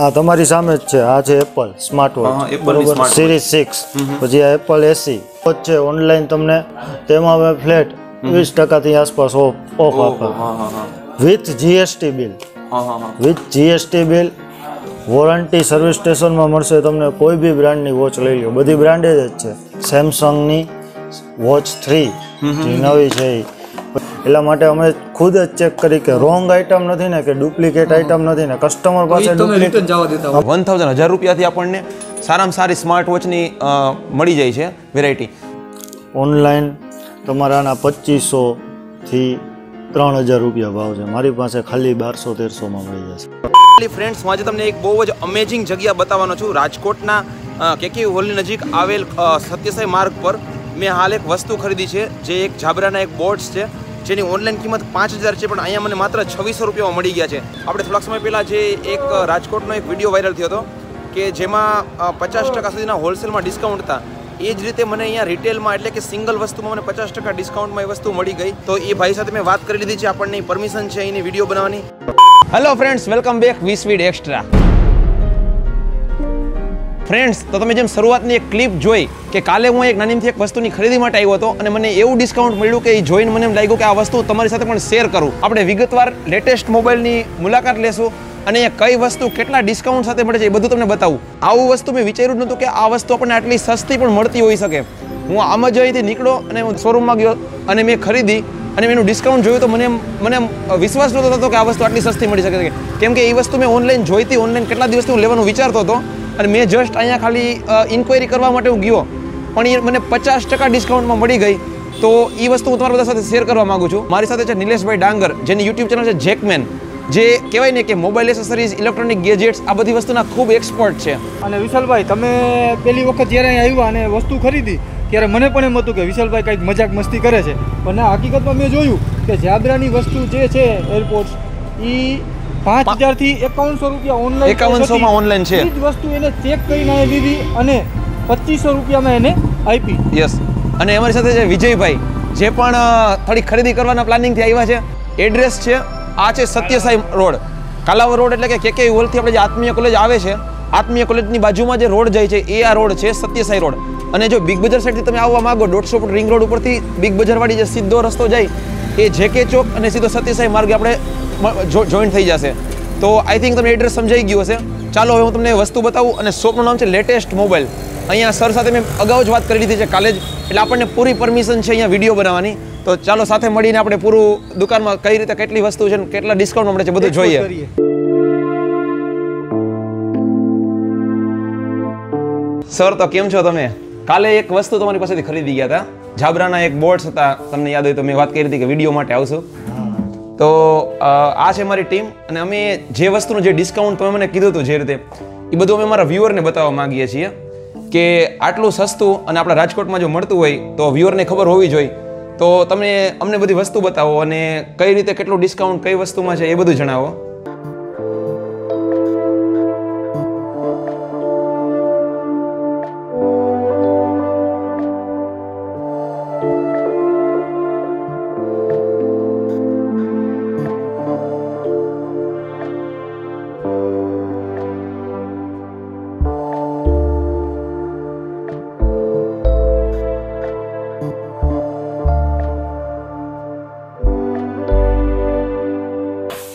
આ તમારી સામે જ છે. આ છે એપલ સ્માર્ટ વોચ બરોબર, સિરીઝ 6. પછી આ એપલ એસી વોચ છે. ઓનલાઈન તમને તેમાં અમે ફ્લેટ 20% આસપાસ ઓફ આપે with GST bill. With GST bill. Warranty service સ્ટેશનમાં મળશે તમને. કોઈ બી બ્રાન્ડની વોચ લઈ લો, બધી બ્રાન્ડેડ જ છે. સેમસંગની વોચ 3 જે નવી છે એટલા માટે અમે ખુદ જ ચેક કરી કે રોંગ આઈટમ નથી ને, કે ડુપ્લિકેટ આઈટમ નથી ને. કસ્ટમર પાસે 1000 રૂપિયાથી આપણને સારામાં સારી સ્માર્ટ વોચની મળી જાય છે વેરાયટી. ઓનલાઈન તમારાના 2500 થી 3000 રૂપિયા ભાવ છે. મારી પાસે ખાલી 1200-1300 માં મળી જશે. ફ્રેન્ડ્સ, હું આજે તમને એક બહુ જ અમેઝિંગ જગ્યા બતાવવાનો છું. રાજકોટના કેકે હોલની નજીક આવેલ સત્યસાઈ માર્ગ પર મેં હાલ એક વસ્તુ ખરીદી છે, જે એક જાબરાના એક બોટ્સ છે, જેની ઓનલાઈન કિંમત 5000 છે, પણ અહીંયા મને માત્ર 2600 રૂપિયામાં મળી ગયા છે. આપણે થોડાક સમય પહેલાં જે એક રાજકોટનો એક વિડીયો વાયરલ થયો હતો કે જેમાં 50% સુધીના હોલસેલમાં ડિસ્કાઉન્ટ હતા. એ જ રીતે મને અહીંયા રિટેલમાં એટલે કે સિંગલ વસ્તુમાં મને 50% ડિસ્કાઉન્ટમાં એ વસ્તુ મળી ગઈ. તો એ ભાઈ સાથે મેં વાત કરી લીધી છે, આપણને પરમિશન છે એની વિડીયો બનાવવાની. હેલો ફ્રેન્ડ્સ, વેલકમ બેક વીસવીડ એક્સ્ટ્રા. ફ્રેન્ડ્સ, તો તમે જેમ શરૂઆતની એક ક્લિપ જોઈ કે કાલે હું એક નાનીમથી એક વસ્તુની ખરીદી માટે આવ્યો હતો અને મને એવું ડિસ્કાઉન્ટ મળ્યું કે એ જોઈને મને એમ લાગ્યું કે આ વસ્તુ તમારી સાથે પણ શેર કરું. આપણે વિગતવાર લેટેસ્ટ મોબાઈલની મુલાકાત લેશું અને એ કઈ વસ્તુ કેટલા ડિસ્કાઉન્ટ સાથે મળે છે એ બધું તમને બતાવું. આવું વસ્તુ મેં વિચાર્યું જ નહોતું કે આ વસ્તુ આપણને આટલી સસ્તી પણ મળતી હોઈ શકે. હું આમ જ અહીંથી નીકળ્યો અને હું શોરૂમમાં ગયો અને મેં ખરીદી અને એનું ડિસ્કાઉન્ટ જોયું તો મને વિશ્વાસ નહોતો થતો કે આ વસ્તુ આટલી સસ્તી મળી શકે. કેમ કે એ વસ્તુ મેં ઓનલાઈન જોઈતી, ઓનલાઈન કેટલા દિવસથી હું લેવાનું વિચારતો હતો અને મેં જસ્ટ અહીંયા ખાલી ઇન્ક્વાયરી કરવા માટે હું ગયો, પણ એ મને 50% ડિસ્કાઉન્ટમાં મળી ગઈ. તો એ વસ્તુ હું તમારા બધા સાથે શેર કરવા માગું છું. મારી સાથે છે નિલેશભાઈ ડાંગર, જેની યુટ્યુબ ચેનલ છે જેકમેન, જે કહેવાય ને કે મોબાઈલ એસેસરીઝ, ઇલેક્ટ્રોનિક ગેજેટ્સ આ બધી વસ્તુના ખૂબ એક્સપર્ટ છે. અને વિશાલભાઈ, તમે પહેલી વખત જ્યારે અહીં આવ્યા અને વસ્તુ ખરીદી ત્યારે મને પણ એમ હતું કે વિશાલભાઈ કંઈક મજાક મસ્તી કરે છે, પણ હકીકતમાં મેં જોયું કે જાબરાની વસ્તુ જે છે એરપોર્ટ્સ એ 5000 થી 5100 રૂપિયા ઓનલાઈન 5100 માં ઓનલાઈન છે. એ જ વસ્તુ એને ચેક કરીને લીધી અને 2500 રૂપિયામાં એને આપી. યસ. અને અમારી સાથે છે વિજયભાઈ, જે પણ થોડી ખરીદી કરવાના પ્લાનિંગથી આવ્યા છે. એડ્રેસ છે આ છે સત્યસાઈ રોડ, કાલાવર રોડ, એટલે કે કેકે હોલથી આપણે જે આત્મીય કોલેજ આવે છે, આત્મીય કોલેજની બાજુમાં જે રોડ જાય છે એ આ રોડ છે સત્યસાઈ રોડ. અને જો બિગ બજાર સાઈડથી તમે આવવા માંગો 150 ફૂટ રિંગ રોડ ઉપરથી બિગ બજારવાળી જે સીધો રસ્તો જાય એ જેકે ચોક અને સીધો સત્યસાઈ માર્ગે આપણે જોઈન્ટ થઈ જશે. તો આઈ થિંક તમને એડ્રેસ સમજાઈ ગયું હશે. ચાલો હવે હું તમને વસ્તુ બતાવું. અને શોપનું નામ છે લેટેસ્ટ મોબાઈલ. અહીંયા સર સાથે મેં અગાઉ જ વાત કરી લીધી છે કાલે જ, એટલે આપણને પૂરી પરમિશન છે અહીંયા વિડીયો બનાવવાની. તો ચાલો સાથે મળીને આપણે પૂરું દુકાનમાં કઈ રીતે કેટલી વસ્તુ છે, કેટલા ડિસ્કાઉન્ટ મળે છે બધું જોઈએ. સર, તો કેમ છો તમે? કાલે એક વસ્તુ તમારી પાસેથી ખરીદી ગયા હતા, જાબરાના એક બોટ્સ હતા, તમને યાદ હોય તો મેં વાત કરી હતી કે વિડીયો માટે આવશું. તો આ છે મારી ટીમ અને અમે જે વસ્તુનું જે ડિસ્કાઉન્ટ તમે મને કીધું હતું જે રીતે, એ બધું અમે મારા વ્યુઅરને બતાવવા માંગીએ છીએ કે આટલું સસ્તું અને આપણા રાજકોટમાં જો મળતું હોય તો વ્યુઅરને ખબર હોવી જોઈએ. તો તમે અમને બધી વસ્તુ બતાવો અને કઈ રીતે કેટલું ડિસ્કાઉન્ટ કઈ વસ્તુમાં છે એ બધું જણાવો.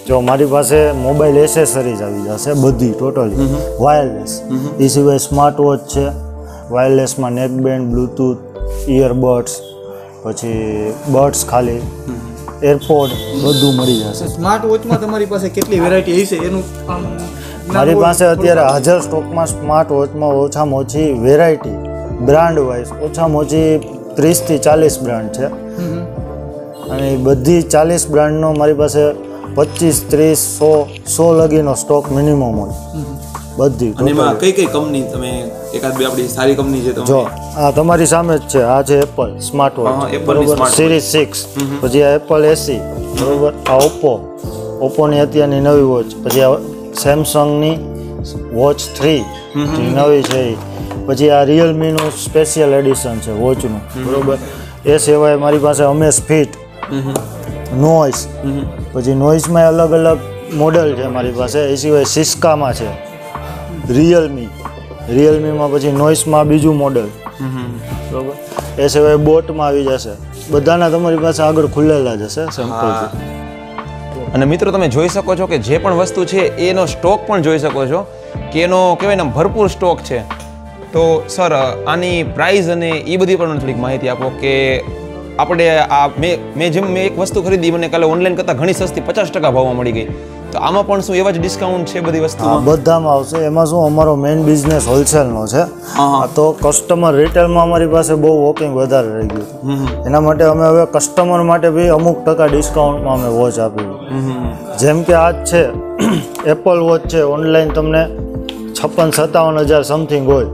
જો મારી પાસે મોબાઈલ એસેસરીઝ આવી જશે બધી ટોટલી વાયરલેસ. એ સિવાય સ્માર્ટ વોચ છે, વાયરલેસમાં નેકબેન્ડ, બ્લૂટૂથ, ઇયરબડ્સ, પછી બડ્સ ખાલી, એરપોડ બધું મળી જશે. સ્માર્ટ વોચમાં તમારી પાસે કેટલી વેરાયટી હશે એનું? મારી પાસે અત્યારે હાજર સ્ટોકમાં સ્માર્ટ વોચમાં ઓછામાં ઓછી વેરાયટી બ્રાન્ડ વાઇઝ ઓછામાં ઓછી 30 થી 40 બ્રાન્ડ છે. અને એ બધી 40 બ્રાન્ડનો મારી પાસે 25, 30, 100 લગીનો સ્ટોક મિનિમમ હોય બધી. અને એમાં કઈ કઈ કંપની તમે એકાદ બે આપણી સારી કંપની છે તો? જો આ તમારી સામે જ છે. આ છે એપલ સ્માર્ટ વોચ બરોબર, સિરીઝ 6. પછી આ એપલ એસી બરોબર, આ ઓપ્પોની અત્યારની નવી વોચ. પછી આ સેમસંગની વોચ 3 જે નવી છે એ. પછી આ રિયલમીનું સ્પેશિયલ એડિશન છે વોચનું બરોબર. એ સિવાય મારી પાસે અમેઝ ફિટ, નોઇઝ, પછી નોઇઝમાં અલગ અલગ મોડેલ છે મારી પાસે. એ સિવાય સિસ્કામાં છે રિયલમીમાં પછી નોઇસમાં બીજું મોડલ, બરાબર. એ સિવાય બોટમાં આવી જશે. બધાના તમારી પાસે આગળ ખુલેલા જ હશે સેમ્પલ. અને મિત્રો તમે જોઈ શકો છો કે જે પણ વસ્તુ છે એનો સ્ટોક પણ જોઈ શકો છો કે એનો કહેવાય ને ભરપૂર સ્ટોક છે. તો સર આની પ્રાઇસ અને એ બધી પણ થોડીક માહિતી આપો કે આપણે આ મેં એક વસ્તુ ખરીદી, મને કાલે ઓનલાઈન કરતાં ઘણી સસ્તી 50% ભાવમાં મળી ગઈ. તો આમાં પણ શું એવા જ ડિસ્કાઉન્ટ છે બધી વસ્તુમાં? બધામાં આવશે. એમાં શું અમારો મેઇન બિઝનેસ હોલસેલનો છે, તો કસ્ટમર રિટેલમાં અમારી પાસે બહુ વોકિંગ વધારે રહી ગયું. એના માટે અમે હવે કસ્ટમર માટે બી અમુક ટકા ડિસ્કાઉન્ટમાં અમે વોચ આપી. જેમ કે આજ છે એપલ વોચ છે, ઓનલાઈન તમને 56-57 હજાર સમથિંગ હોય,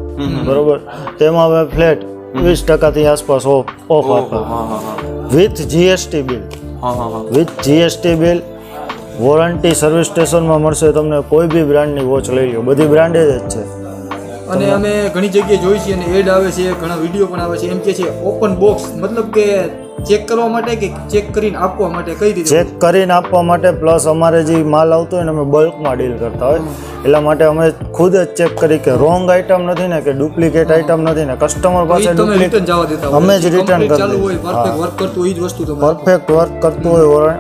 બરોબર. તેમાં અમે ફ્લેટ 20% આસપાસ ઓફ આપે with GST bill. Warranty service સ્ટેશનમાં મળશે તમને. કોઈ બી બ્રાન્ડની વોચ લઈ લો, બધી બ્રાન્ડેડ જ છે. અને અમે ઘણી જગ્યાએ જોઈ છીએ અને એડ આવે છે, ઘણા વિડીયો પણ આવે છે, એમ કે છે ઓપન બોક્સ, મતલબ કે ચેક કરવા માટે કે ચેક કરીને આપવા માટે? કઈ રીતે ચેક કરીને આપવા માટે, પ્લસ અમારે જે માલ આવતો હોય ને અમે બલ્કમાં ડીલ કરતા હોય, એટલા માટે અમે ખુદ જ ચેક કરી કે રોંગ આઈટમ નથી ને, કે ડુપ્લિકેટ આઈટમ નથી ને. કસ્ટમર પાસે અમે જ રિટર્ન કરી પરફેક્ટ વર્ક કરતું હોય,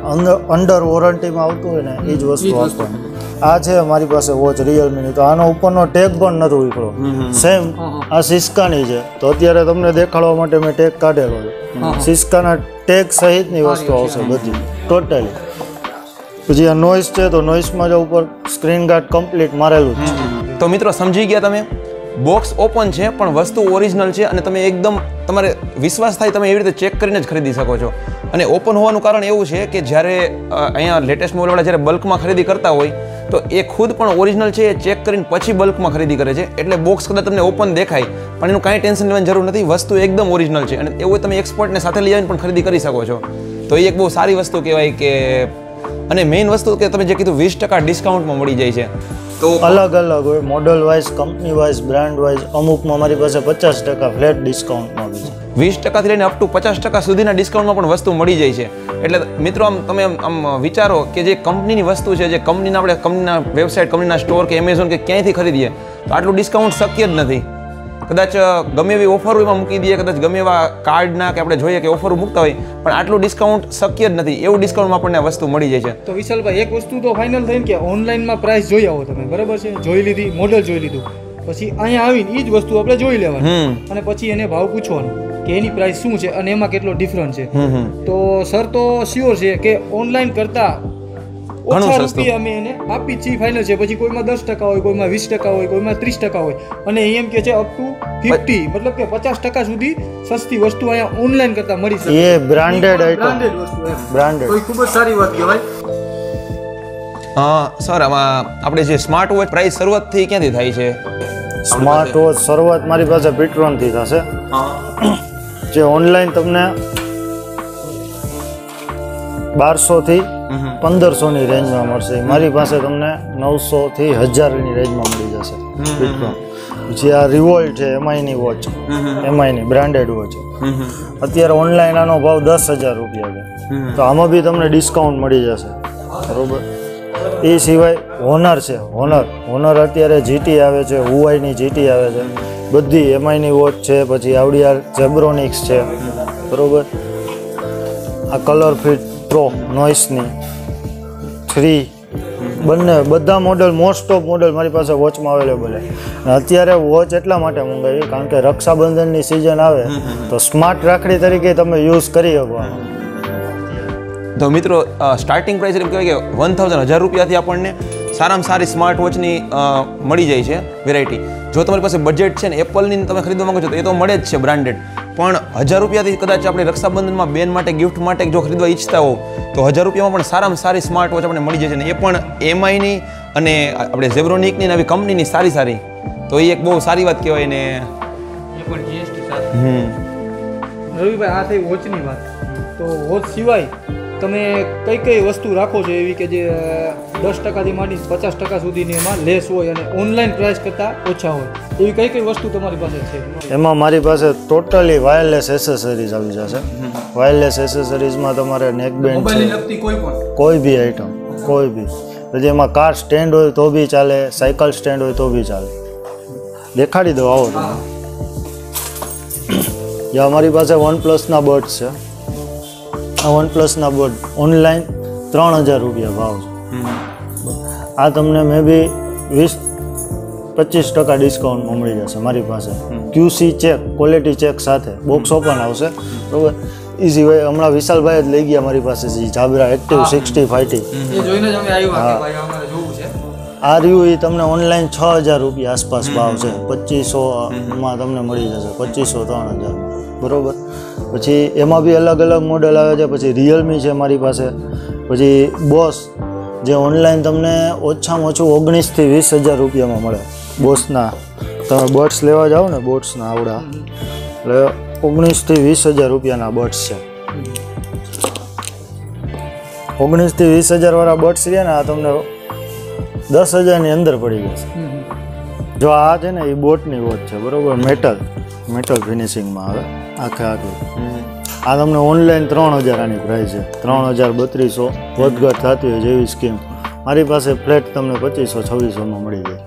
અંડર વોરંટીમાં આવતું હોય ને એ જ વસ્તુ આપવાની. આ છે અમારી પાસે વોચ રિયલમીની. તો આનો ઉપરનો ટેગ પણ નથી ઉકળો. સેમ આ સિસ્કાની છે, તો અત્યારે તમને દેખાડવા માટે મેં ટેગ કાઢેલો છે. સિસ્કાના ટેગ સહિતની વસ્તુ આવશે બધી ટોટલી. પછી આ નોઇસ છે, તો નોઇસમાં જો ઉપર સ્ક્રીન ગાર્ડ કમ્પ્લીટ મારેલું જ છે. તો મિત્રો સમજી ગયા તમે, બોક્સ ઓપન છે પણ વસ્તુ ઓરિજિનલ છે અને તમે એકદમ તમારે વિશ્વાસ થાય તમે એવી રીતે ચેક કરીને જ ખરીદી શકો છો. અને ઓપન હોવાનું કારણ એવું છે કે જ્યારે અહીંયા લેટેસ્ટ મોબાઈલવાળા જ્યારે બલ્કમાં ખરીદી કરતા હોય તો એ ખુદ પણ ઓરિજિનલ છે એ ચેક કરીને પછી બલ્કમાં ખરીદી કરે છે. એટલે બોક્સ કદાચ તમને ઓપન દેખાય પણ એનું કાંઈ ટેન્શન લેવાની જરૂર નથી, વસ્તુ એકદમ ઓરિજિનલ છે. અને એવું તમે એક્સપર્ટને સાથે લઈ આવીને પણ ખરીદી કરી શકો છો. તો એ એક બહુ સારી વસ્તુ કહેવાય કે. અને મેઇન વસ્તુ કે તમે જે કીધું 20% ડિસ્કાઉન્ટમાં મળી જાય છે. તો અલગ અલગ હોય, model wise, company wise, brand wise. અમુકમાં અમારી પાસે 50% ફ્લેટ ડિસ્કાઉન્ટમાં છે. 20% થી લઈને અપ ટુ 50% સુધીના ડિસ્કાઉન્ટમાં પણ વસ્તુ મળી જાય છે. એટલે મિત્રો આમ તમે આમ વિચારો કે જે કંપનીની વસ્તુ છે, જે કંપનીના આપણે કંપનીના વેબસાઇટ, કંપનીના સ્ટોર કે એમેઝોન કે ક્યાંયથી ખરીદીએ તો આટલું ડિસ્કાઉન્ટ શક્ય જ નથી. કદાચ ગમે એવી ઓફરો એમાં મૂકી દઈએ, કદાચ ગમે એવા કાર્ડના કે આપણે જોઈએ કે ઓફરો મૂકતા હોય, પણ આટલું ડિસ્કાઉન્ટ શક્ય જ નથી. એવું ડિસ્કાઉન્ટમાં આપણને વસ્તુ મળી જાય છે. તો વિશાલભાઈ, એક વસ્તુ તો ફાઇનલ થઈને કે ઓનલાઈનમાં પ્રાઇસ જોઈ આવો તમે, બરાબર છે, જોઈ લીધી, મોડલ જોઈ લીધું, પછી અહીંયા આવીને એ જ વસ્તુ આપણે જોઈ લેવાની અને પછી એને ભાવ પૂછવાનો કે એની પ્રાઇસ શું છે અને એમાં કેટલો ડિફરન્સ છે. તો સર તો શ્યોર છે કે ઓનલાઈન કરતા ઓછા રૂપિયા અમે એને આપી જ છીએ, ફાઇનલ છે. પછી કોઈમાં 10% હોય, કોઈમાં 20% હોય, કોઈમાં 30% હોય, અને એમ કે છે અપ ટુ 50, મતલબ કે 50% સુધી સસ્તી વસ્તુ અહીંયા ઓનલાઈન કરતા મળી શકે. એ બ્રાન્ડેડ આઇટમ, બ્રાન્ડેડ વસ્તુ એમ બ્રાન્ડેડ. તો ખૂબ જ સારી વાત કહેવાય. સર આમાં આપણે જે સ્માર્ટ વોચ પ્રાઇસ શરૂઆતથી ક્યાંથી થાય છે? સ્માર્ટ વોચ શરૂઆત મારી પાસે પેટ્રોનથી થશે. જે ઓનલાઈન તમને 1200 થી 1500 ની રેન્જમાં મળશે, મારી પાસે તમને 900 થી 1000 ની રેન્જમાં મળી જશે પેટ્રોન. પછી આ રિવોલ્ટ છે, એમઆઈની વોચ, એમઆઈની બ્રાન્ડેડ વોચ. અત્યારે ઓનલાઈન આનો ભાવ 10,000 રૂપિયા છે, તો આમાં બી તમને ડિસ્કાઉન્ટ મળી જશે, બરોબર. એ સિવાય હોનર છે, હોનર અત્યારે જીટી આવે છે, હુઆઈની જીટી આવે છે, બધી એમઆઈની વોચ છે. પછી આવડી આ ઝેબ્રોનિક્સ છે, બરોબર. આ કલર ફિટ પ્રો નોઇસની 3 બંને બધા મોડલ, મોસ્ટ ઓફ મોડલ મારી પાસે વોચમાં અવેલેબલ છે. અત્યારે વોચ એટલા માટે મંગાવી કારણ કે રક્ષાબંધનની સિઝન આવે તો સ્માર્ટ રાખડી તરીકે તમે યુઝ કરી શકો. તો મિત્રો સ્ટાર્ટિંગ પ્રાઇસ એમ કહેવાય કે 1000 રૂપિયાથી આપણને સારામાં સારી સ્માર્ટ વોચની મળી જાય છે વેરાયટી. જો તમારી પાસે બજેટ છે ને એપલની તમે ખરીદવા માંગો છો તો એ તો મળે જ છે બ્રાન્ડેડ, પણ 1000 રૂપિયાથી કદાચ આપણે રક્ષાબંધનમાં બેન માટે ગિફ્ટ માટે જો ખરીદવા ઈચ્છતા હો તો 1000 રૂપિયામાં પણ સારામાં સારી સ્માર્ટ વોચ આપણે મળી જાય છે. ને એ પણ એમઆઈની અને આપણે ઝેબ્રોનિકની નવી કંપનીની સારી. તો એ એક બહુ સારી વાત કહેવાય. ને એ પણ જીએસટી સાથે. રવિભાઈ, આ થઈ વોચની વાત. તો વોચ સિવાય તમે કઈ વસ્તુ રાખો છો એવી કે જે 10% થી માંડી 50% સુધીની એમાં લેસ હોય અને ઓનલાઈન પ્રાઇસ કરતાં ઓછા હોય, એવી કઈ વસ્તુ તમારી પાસે છે? એમાં મારી પાસે ટોટલી વાયરલેસ એસેસરીઝ આવી જશે. વાયરલેસ એસેસરીઝમાં તમારે નેકબેન્ડ છે, કોઈ બી આઈટમ, કોઈ બી પછી એમાં કાર સ્ટેન્ડ હોય તો બી ચાલે, સાયકલ સ્ટેન્ડ હોય તો બી ચાલે. દેખાડી દો, આવો તમે. જે અમારી પાસે OnePlusના બર્ડ્સ છે. આ OnePlusના બર્ડ ઓનલાઈન 3000 રૂપિયા ભાવ છે. આ તમને મે બી 20-25% ડિસ્કાઉન્ટમાં મળી જશે મારી પાસે. QC ચેક, ક્વોલિટી ચેક સાથે બોક્સ ઓપન આવશે, બરાબર. એ સિવાય હમણાં વિશાલભાઈ જ લઈ ગયા મારી પાસે જાબરા એક્ટિવ 65T. આ રહ્યું એ તમને ઓનલાઈન 6000 રૂપિયા આસપાસ ભાવ છે. 2500માં તમને મળી જશે, 2500-3000, બરાબર. પછી એમાં બી અલગ અલગ મોડેલ આવે છે. પછી રિયલમી છે મારી પાસે. પછી બોસ, જે ઓનલાઈન તમને ઓછામાં ઓછું 19,000 થી 20,000 રૂપિયામાં મળે. બોસના તમે બર્ડ્સ લેવા જાઓ ને, બોટ્સના આવડા, એટલે 19,000 થી 20,000 રૂપિયાના બર્ડ્સ છે. 19,000 થી 20,000 વાળા બર્ડ્સ રહ્યા ને, આ તમને 10,000ની અંદર પડી જશે. જો આ છે ને એ બોટની વોચ છે, બરાબર. મેટલ ફિનિશિંગમાં આવે આખે આખી. આ તમને ઓનલાઈન 3,000 આની પ્રાઇસ છે. 3,000-3,200 વધઘટ થતી હોય જેવી સ્કીમ. મારી પાસે ફ્લેટ તમને 2,500-2,600માં મળી જાય.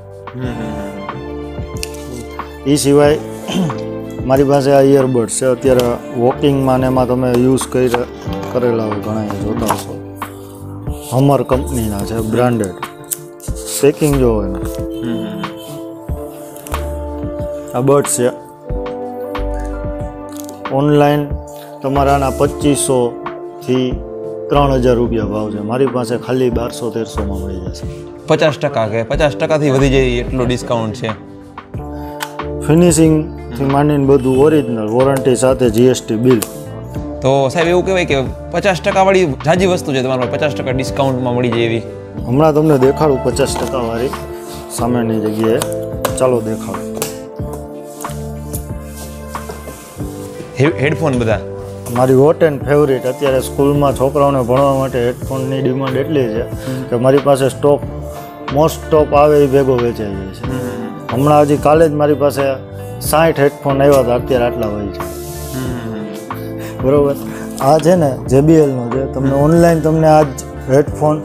એ સિવાય મારી પાસે આ ઇયરબડ્સ છે. અત્યારે વોકિંગમાં ને એમાં તમે યુઝ કરેલા હોય ઘણા જોતા હશો. હમર કંપનીના છે, બ્રાન્ડેડ. પેકિંગ જો હોય ને, આ બર્ડ્સ છે. ઓનલાઈન તમારાના 2,500 થી 3,000 રૂપિયા ભાવ છે. મારી પાસે ખાલી 1,200-1,300માં મળી જશે. 50% કે 50%થી વધી જાય એટલો ડિસ્કાઉન્ટ છે. ફિનિશિંગથી માંડીને બધું ઓરિજિનલ, વોરંટી સાથે GST બિલ. તો સાહેબ એવું કહેવાય કે 50% વાળી જાજી વસ્તુ છે તમારા 50% ડિસ્કાઉન્ટમાં મળી જાય એવી. હમણાં તમને દેખાડું 50% વાળી સામેની જગ્યાએ. ચાલો દેખાડું. હેડફોન બધા મારી હોટ એન્ડ ફેવરિટ. અત્યારે સ્કૂલમાં છોકરાઓને ભણવા માટે હેડફોનની ડિમાન્ડ એટલી છે કે મારી પાસે સ્ટોક મોસ્ટ ઓફ આવે એ ભેગો વેચાઈ જાય છે. હમણાં હજી કાલે જ મારી પાસે 60 હેડફોન આવ્યા હતા, અત્યારે આટલા હોય છે, બરાબર. આ છે ને JBLનો છે. તમને ઓનલાઈન તમને આ હેડફોન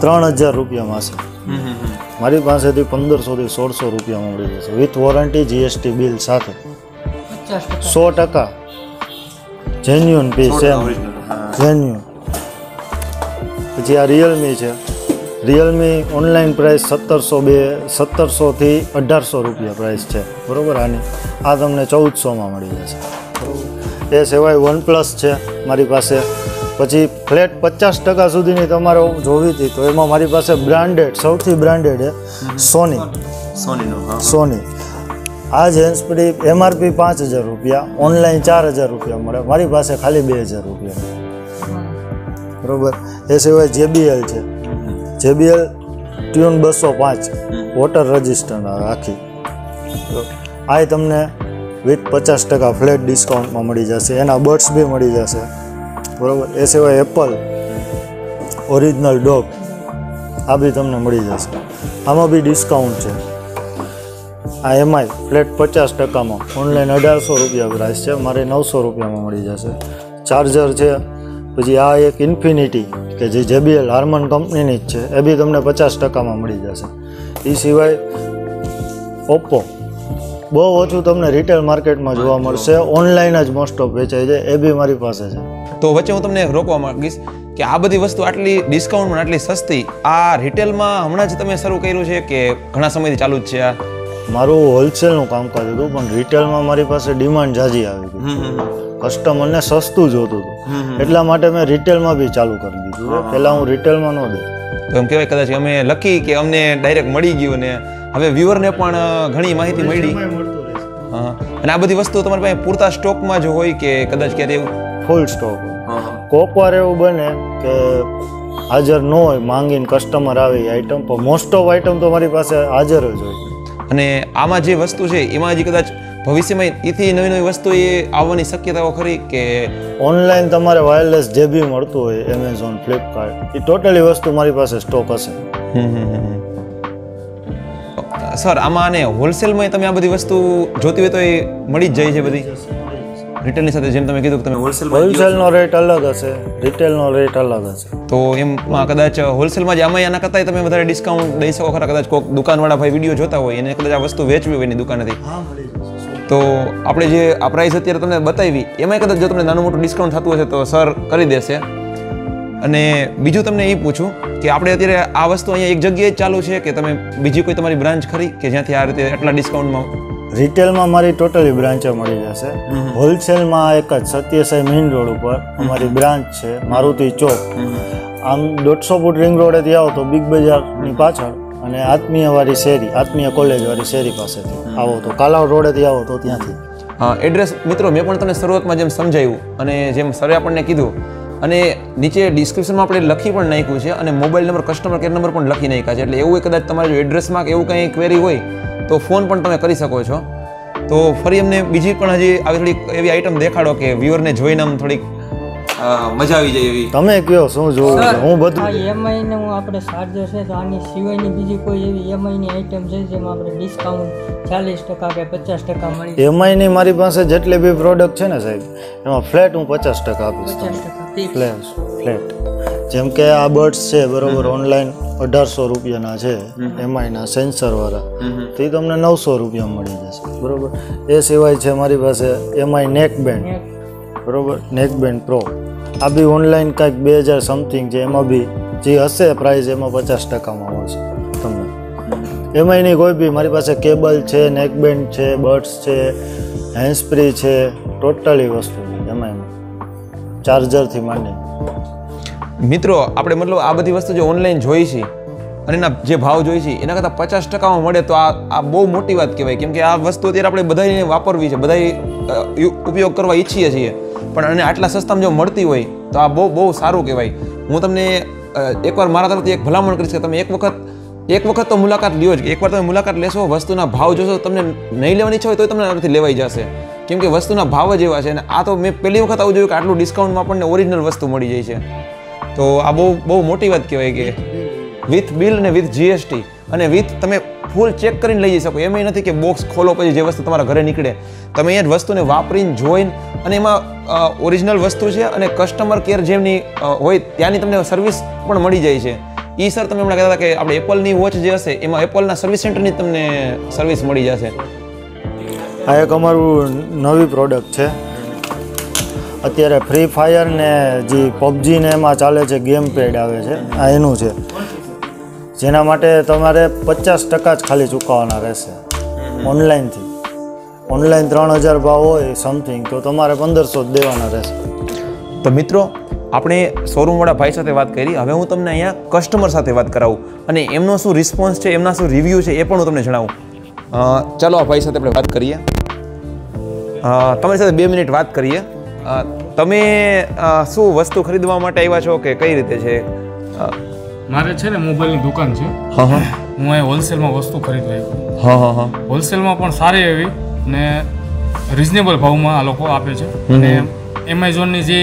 3,000 રૂપિયામાં હશે. મારી પાસેથી 1,500 થી 1,600 રૂપિયામાં મળી જશે, વિથ વોરંટી GST બિલ સાથે. 100% જેન્યુઅન પીસ, જેન્યુઅન. પછી આ રિયલમી છે. રિયલમી ઓનલાઈન પ્રાઇસ 1,700 થી 1,800 રૂપિયા પ્રાઇસ છે, બરાબર. આની આ તમને 1,400માં મળી જશે. એ સિવાય OnePlus છે મારી પાસે. પછી ફ્લેટ 50% સુધીની તમારે જોવી હતી તો એમાં મારી પાસે બ્રાન્ડેડ, સૌથી બ્રાન્ડેડ છે સોની. આ જેન્સ ફ્રી MRP 5,000 રૂપિયા, ઓનલાઈન 4,000 રૂપિયા મળે. મારી પાસે ખાલી 2,000 રૂપિયા, બરાબર. એ સિવાય JBL છે. JBL ટ્યુન 205 વોટર રજિસ્ટન્ટ આવે આખી. આ તમને વિથ 50% ફ્લેટ ડિસ્કાઉન્ટમાં મળી જશે. એના બર્ડ્સ બી મળી જશે, બરાબર. એ સિવાય એપલ ઓરિજિનલ ડોગ, આ બી તમને મળી જશે. આમાં બી ડિસ્કાઉન્ટ છે. આ MI ફ્લેટ 50%માં ઓનલાઈન 1,800 રૂપિયા પ્રાઇસ છે, મારે 900 રૂપિયામાં મળી જશે. ચાર્જર છે. પછી આ એક ઇન્ફિનિટી કે જે JBL હાર્મન કંપનીની જ છે, એ બી તમને 50%માં મળી જશે. એ સિવાય ઓપ્પો બહુ ઓછું તમને રિટેલ માર્કેટમાં જોવા મળશે, ઓનલાઈન જ મોસ્ટ ઓફ વેચાય છે, એ બી મારી પાસે છે. તો વચ્ચે હું તમને રોકવા માંગીશ કે આ બધી વસ્તુ આટલી ડિસ્કાઉન્ટમાં આટલી સસ્તી આ રિટેલમાં હમણાં જ તમે શરૂ કર્યું છે કે ઘણા સમયથી ચાલુ જ છે? આ મારું હોલસેલનું કામકાજ હતું, પણ રિટેલમાં મારી પાસે ડિમાન્ડ ઝાઝી આવી હતી. કસ્ટમરને સસ્તું જોતું હતું, એટલા માટે મેં રિટેલમાં બી ચાલુ કરી દીધું. પહેલાં હું રિટેલમાં ન દેતો. તો એમ કહેવાય કદાચ અમે લકી કે અમને ડાયરેક્ટ મળી ગયું ને હવે વ્યુઅરને પણ ઘણી માહિતી મળી. હા, અને આ બધી વસ્તુ તમારી પાસે પૂરતા સ્ટોકમાં જ હોય કે કદાચ ક્યારે એવું? ફૂલ સ્ટોક. કોક વાર એવું બને કે હાજર ન હોય, માંગીને કસ્ટમર આવે એ આઈટમ, પણ મોસ્ટ ઓફ આઈટમ તો મારી પાસે હાજર જ હોય. અને આમાં જે વસ્તુ છે એમાં હજી કદાચ ભવિષ્યમાં એથી નવી નવી વસ્તુ એ આવવાની શક્યતાઓ ખરી કે? ઓનલાઈન તમારે વાયરલેસ જે બી મળતું હોય એમેઝોન, ફ્લિપકાર્ટ, એ ટોટલી વસ્તુ મારી પાસે સ્ટોક હશે. સર આમાં અને હોલસેલમાં તમે આ બધી વસ્તુ જોતી હોય તો એ મળી જ જાય છે બધી? રિટેલની સાથે જેમ તમે કીધું કે તમે હોલસેલનો રેટ અલગ હશે, રિટેલનો રેટ અલગ હશે. તો એમાં કદાચ હોલસેલમાં જ આમાં આના કરતાં તમે વધારે ડિસ્કાઉન્ટ દઈ શકો ખરા? કદાચ કોઈક દુકાનવાળા ભાઈ વિડીયો જોતા હોય એને કદાચ આ વસ્તુ વેચવી હોય એની દુકાનેથી, તો આપણે જે આ પ્રાઇસ અત્યારે તમને બતાવી એમાં કદાચ જો તમને નાનું મોટું ડિસ્કાઉન્ટ થતું હશે તો સર કરી દેશે. અને બીજું તમને એ પૂછું કે આપણે અત્યારે આ વસ્તુ અહીંયા એક જગ્યાએ જ ચાલુ છે કે તમે બીજી કોઈ તમારી બ્રાન્ચ ખરી કે જ્યાંથી આ રીતે એટલા ડિસ્કાઉન્ટમાં? રિટેલમાં મારી ટોટલી બ્રાન્ચો મળી જશે. હોલસેલમાં એક જ સત્યસાઈ મેઇન રોડ ઉપર અમારી બ્રાન્ચ છે, મારુતિ ચોક. આમ 150 ફૂટ રિંગ રોડેથી આવો તો બિગ બજારની પાછળ અને આત્મીયવાળી શેરી, આત્મીય કોલેજવાળી શેરી પાસેથી આવો તો કાલાવ રોડેથી આવો તો ત્યાંથી. એડ્રેસ મિત્રો મેં પણ તમને શરૂઆતમાં જેમ સમજાવ્યું અને જેમ સરે આપણને કીધું અને નીચે ડિસ્ક્રિપ્શનમાં આપણે લખી પણ નાખ્યું છે અને mobile number, customer care number પણ લખી નાખ્યા છે. એટલે એવું કદાચ તમારે જો એડ્રેસમાં કે એવું કંઈ ક્વેરી હોય તો ફોન પણ તમે કરી શકો છો. તો ફરી અમને બીજી પણ હજી આવી થોડીક એવી આઈટમ દેખાડો કે વ્યુઅરને જોઈને આમ થોડીક મજા આવી જાય એવી. તમે કયો શું જોવું છે? હું બધું એમઆઈ ને હું આપણે ચાર્જર છે તો આની સિવાયની બીજી કોઈ એવી એમઆઈ ની આઈટમ છે જેમાં આપણે ડિસ્કાઉન્ટ 40% કે 50% મળી? એમઆઈ ની મારી પાસે જેટલી બી પ્રોડક્ટ છે ને સાહેબ, એમાં ફ્લેટ હું 50% આપીશ. 50% ફ્લેટ. જેમ કે આ બર્ડ્સ છે બરોબર, ઓનલાઈન 1800 રૂપિયાના છે એમઆઈના સેન્સરવાળા, તો એ તમને 900 રૂપિયા મળી જશે બરોબર. એ સિવાય છે મારી પાસે એમઆઈ નેક બેન્ડ બરોબર, નેક બેન્ડ પ્રો. આ બી ઓનલાઈન કાંઈક 2000 સમથિંગ છે, એમાં બી જે હશે પ્રાઇસ એમાં 50%માં મળશે તમને. એમઆઈની કોઈ બી મારી પાસે કેબલ છે, નેક બેન્ડ છે, બર્ડ્સ છે, હેન્ડસ્પ્રી છે, ટોટલી વસ્તુ છે એમઆઈમાં, ચાર્જરથી માંડી. મિત્રો આપણે મતલબ આ બધી વસ્તુ જે ઓનલાઈન જોઈ છે અને એના જે ભાવ જોઈ છે એના કરતાં 50%માં મળે તો આ બહુ મોટી વાત કહેવાય. કેમ કે આ વસ્તુ અત્યારે આપણે બધાને વાપરવી છે, બધા ઉપયોગ કરવા ઈચ્છીએ છીએ, પણ અને આટલા સસ્તામાં જો મળતી હોય તો આ બહુ સારું કહેવાય. હું તમને એકવાર મારા તરફથી એક ભલામણ કરીશ કે તમે એક વખત તો મુલાકાત લ્યો જ. એકવાર તમે મુલાકાત લેશો, વસ્તુના ભાવ જોશો, તમને નહીં લેવાની ઈચ્છા હોય તો તમને આનાથી લેવાઈ જશે. કેમ કે વસ્તુના ભાવ જ એવા છે અને આ તો મેં પહેલી વખત આવું જોયું કે આટલું ડિસ્કાઉન્ટમાં આપણને ઓરિજિનલ વસ્તુ મળી જાય છે. તો આ બહુ મોટી વાત કહેવાય કે વિથ બિલ અને વિથ જીએસટી અને વિથ તમે ફૂલ ચેક કરીને લઈ જઈ શકો. એમ નથી કે બોક્સ ખોલો પછી જે વસ્તુ તમારા ઘરે નીકળે, તમે અહીંયા જ વસ્તુને વાપરીને જોઈને, અને એમાં ઓરિજિનલ વસ્તુ છે અને કસ્ટમર કેર જેમની હોય ત્યાંની તમને સર્વિસ પણ મળી જાય છે. એ સર તમે હમણાં કહેતા હતા કે આપણે એપલની વોચ જે હશે એમાં એપલના સર્વિસ સેન્ટરની તમને સર્વિસ મળી જશે. આ એક અમારું નવી પ્રોડક્ટ છે. અત્યારે ફ્રી ફાયર ને જે પબજી ને એમાં ચાલે છે, ગેમ પેડ આવે છે, આ એનું છે, જેના માટે તમારે 50% જ ખાલી ચૂકવવાના રહેશે ઓનલાઈનથી. ઓનલાઈન 3000 ભાવ હોય સમથિંગ તો તમારે 1500 જ દેવાના રહેશે. તો મિત્રો આપણે શોરૂમવાળા ભાઈ સાથે વાત કરી, હવે હું તમને અહીંયા કસ્ટમર સાથે વાત કરાવું અને એમનો શું રિસ્પોન્સ છે, એમના શું રિવ્યૂ છે એ પણ હું તમને જણાવું. ચાલો આ ભાઈ સાથે આપણે વાત કરીએ. તમારી સાથે 2 મિનિટ વાત કરીએ. તમે શું વસ્તુ ખરીદવા માટે આવ્યા છો કે કઈ રીતે છે? મારે છે ને મોબાઈલની દુકાન છે. હું અહીં હોલસેલમાં વસ્તુ ખરીદવા આવ્યો. હોલસેલમાં પણ સારી એવી ને રિઝનેબલ ભાવમાં આ લોકો આપે છે. અને એમેઝોનની જે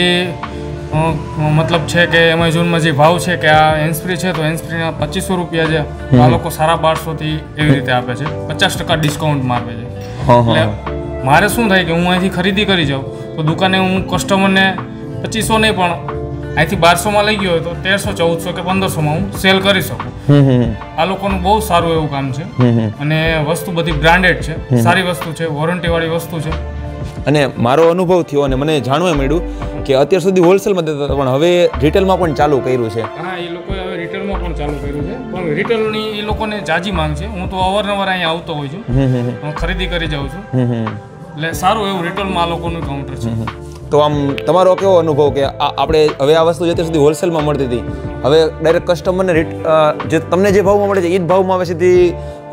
મતલબ છે કે એમેઝોનમાં જે ભાવ છે કે આ હેન્ડસ્પ્રી છે તો હેન્ડસ્પ્રીના 2500 રૂપિયા છે, આ લોકો 1250 એવી રીતે આપે છે, 50% ડિસ્કાઉન્ટમાં આપે છે. એટલે મારે શું થાય કે હું અહીંથી ખરીદી કરી જાઉં તો દુકાને હું કસ્ટમરને 2500 નહીં પણ અહીંથી 1200માં લઈ ગયો હોય તો 1300, 1400 કે 1500માં હું સેલ કરી શકું. આ લોકોનું બહુ સારું એવું કામ છે અને વસ્તુ બધી બ્રાન્ડેડ છે, સારી વસ્તુ છે, વોરંટીવાળી વસ્તુ છે. અને મારો અનુભવ થયો અને મને જાણવા મળ્યું કે અત્યાર સુધી હોલસેલમાં દેતા હતા પણ હવે રિટેલમાં પણ ચાલુ કર્યું છે. હા, એ લોકોએ હવે રિટેલમાં પણ ચાલુ કર્યું છે, પણ રિટેલની એ લોકોને જાજી માંગ છે. હું તો અવારનવાર અહીંયા આવતો હોઉં છું, હું ખરીદી કરી જાઉં છું, એટલે સારું એવું રિટેલમાં આ લોકોનું કાઉન્ટર છે. તો આમ તમારો કેવો અનુભવ કે આપણે હવે આ વસ્તુ અત્યાર સુધી હોલસેલમાં મળતી હતી, હવે ડાયરેક્ટ કસ્ટમરને જે તમને જે ભાવમાં મળે છે એ જ ભાવમાં હવે સીધી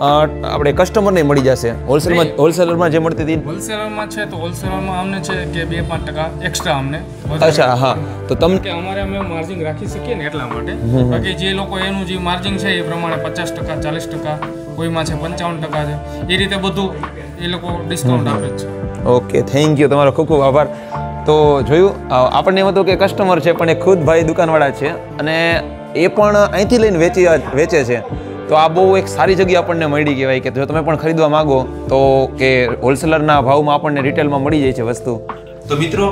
આપણે કસ્ટમરને મળી જશે? હોલસેલરમાં જે મળતી હતી હોલસેલરમાં છે તો હોલસેલરમાં અમને છે કે 2-5% એક્સ્ટ્રા અમને. અચ્છા, હા. તો તમને કે અમારે અમે માર્જિન રાખી શકીએ ને એટલા માટે. બાકી જે લોકો એનું જે માર્જિન છે એ પ્રમાણે 50%, 40%, કોઈમાં છે 55% છે, એ રીતે બધું એ લોકો ડિસ્કાઉન્ટ આપે છે. ઓકે, થેન્ક યુ, તમારો ખૂબ ખૂબ આભાર. તો જોયું, આપણને એમ હતું કે કસ્ટમર છે પણ એ ખુદ ભાઈ દુકાનવાળા છે અને એ પણ અહીંથી લઈને વેચે છે. તો આ બહુ એક સારી જગ્યા આપણને મળી કહેવાય કે જો તમે પણ ખરીદવા માગો તો કે હોલસેલરના ભાવમાં આપણને રિટેલમાં મળી જાય છે વસ્તુ. તો મિત્રો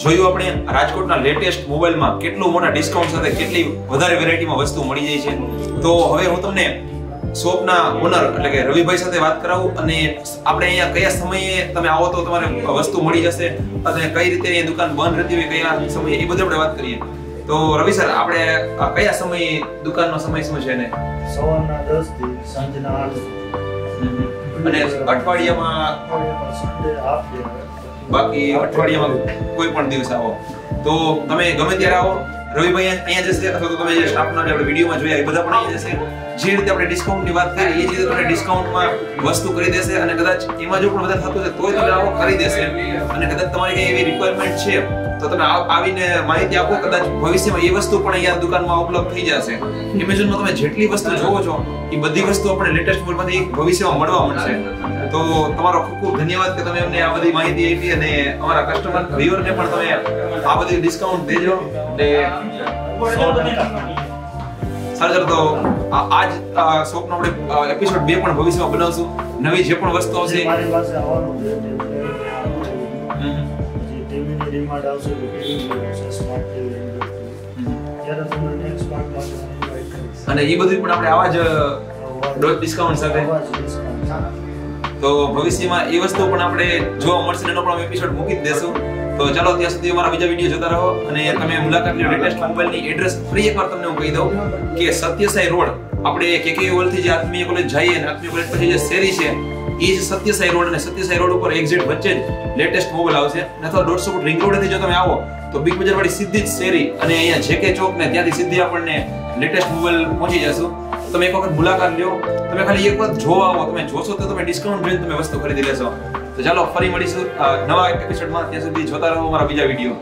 જોયું આપણે રાજકોટના લેટેસ્ટ મોબાઈલમાં કેટલું મોટા ડિસ્કાઉન્ટ સાથે કેટલી વધારે વેરાયટીમાં વસ્તુ મળી જાય છે. તો હવે હું તમને શોપના ઓનર એટલે કે રવિભાઈ સાથે વાત કરાવું અને આપણે અહીંયા કયા સમયે તમે આવો તો તમારે વસ્તુ મળી જશે અને કઈ રીતે અહીંયા દુકાન બંધ રહેતી હોય કયા સમયે એ બધું આપણે વાત કરીએ. તો રવિ સર આપણે કયા સમયે દુકાનનો સમય શું છે ને? સવારના 10 થી સાંજના 8. અને અઠવાડિયામાં સન્ડે હાફ ડે, બાકી અઠવાડિયામાં કોઈ પણ દિવસ આવો તો તમે ગમે ત્યારે આવો. રવિભાઈ અહીંયા જશે અથવા તો તમે જે સ્ટાફના આપણે વિડીયોમાં જોયા એ બધા પણ અહીંયા જશે. જે રીતે આપણે ડિસ્કાઉન્ટની વાત કરી એ જ રીતે તમને ડિસ્કાઉન્ટમાં વસ્તુ કરી દેશે અને કદાચ એમાં જો પણ વધારે થતું છે તોય તમે આવો કરી દેશે. અને કદાચ તમારી કઈ એવી રિક્વાયરમેન્ટ છે તો તમે આવીને માહિતી આપો. કદાચ ભવિષ્યમાં એ વસ્તુ પણ અહીંયા દુકાનમાં ઉપલબ્ધ થઈ જશે. એમેઝોનમાં તમે જેટલી વસ્તુ જોવો છો એ બધી વસ્તુ આપણે લેટેસ્ટ મોડલમાંથી ભવિષ્યમાં મળવા મળશે. તો તમારો ખૂબ ખૂબ ધન્યવાદ કે તમે અમને આ બધી માહિતી આપી અને અમારા કસ્ટમર વ્યુઅરને પણ તમે આ બધી ડિસ્કાઉન્ટ દેજો. સર તો આજ શોપનો આપણે એપિસોડ 2 પણ ભવિષ્યમાં બનાવશું. નવી જે પણ વસ્તુ આવશે મારી પાસે આવવાનું છે. ટીવીની રિમોટ આવશે, ટીવી આવશે, સ્માર્ટ ટીવી ત્યારે તમને નેક્સ્ટ પાર્ટમાં ઇન્વાઇટ કરીશ. અને એ બધું પણ આપણે આવા જ ડિસ્કાઉન્ટ સાથે. તો ભવિષ્યમાં એ વસ્તુ પણ આપણે જોવા મળશે એનો પણ એપિસોડ મૂકી જ દેશું. તો ચાલો ત્યાં સુધી અમારા બીજા વિડીયો જોતા રહો અને તમે મુલાકાત લો લેટેસ્ટ મોબાઈલની. એડ્રેસ ફરી એકવાર તમને હું કહી દઉં કે સત્યસાઈ રોડ આપણે કેકે ઓલથી જે આત્મીય કોલેજ જઈએ અને આત્મીય કોલેજ પછી જે શેરી છે એ જ સત્યસાઈ રોડ અને સત્યસાઈ રોડ ઉપર એક્ઝેક્ટ વચ્ચે જ લેટેસ્ટ મોબાઈલ આવશે. અથવા 150 ફૂટ રિંગ રોડથી જો તમે આવો તો બિગ બજાર વાળી સીધી જ શેરી અને અહીંયા જેકે ચોક ને ત્યાંથી સીધી આપણને લેટેસ્ટ મોબાઈલ પહોંચી જશું. તમે એક વખત મુલાકાત લ્યો. તમે ખાલી એક વખત જોવા આવો, તમે જોશો તો તમે ડિસ્કાઉન્ટ જોઈને તમે વસ્તુ ખરીદી લેશો. તો ચાલો ફરી મળીશું નવા એપિસોડમાં. ત્યાં સુધી જોતા રહો અમારા બીજા વિડીયો.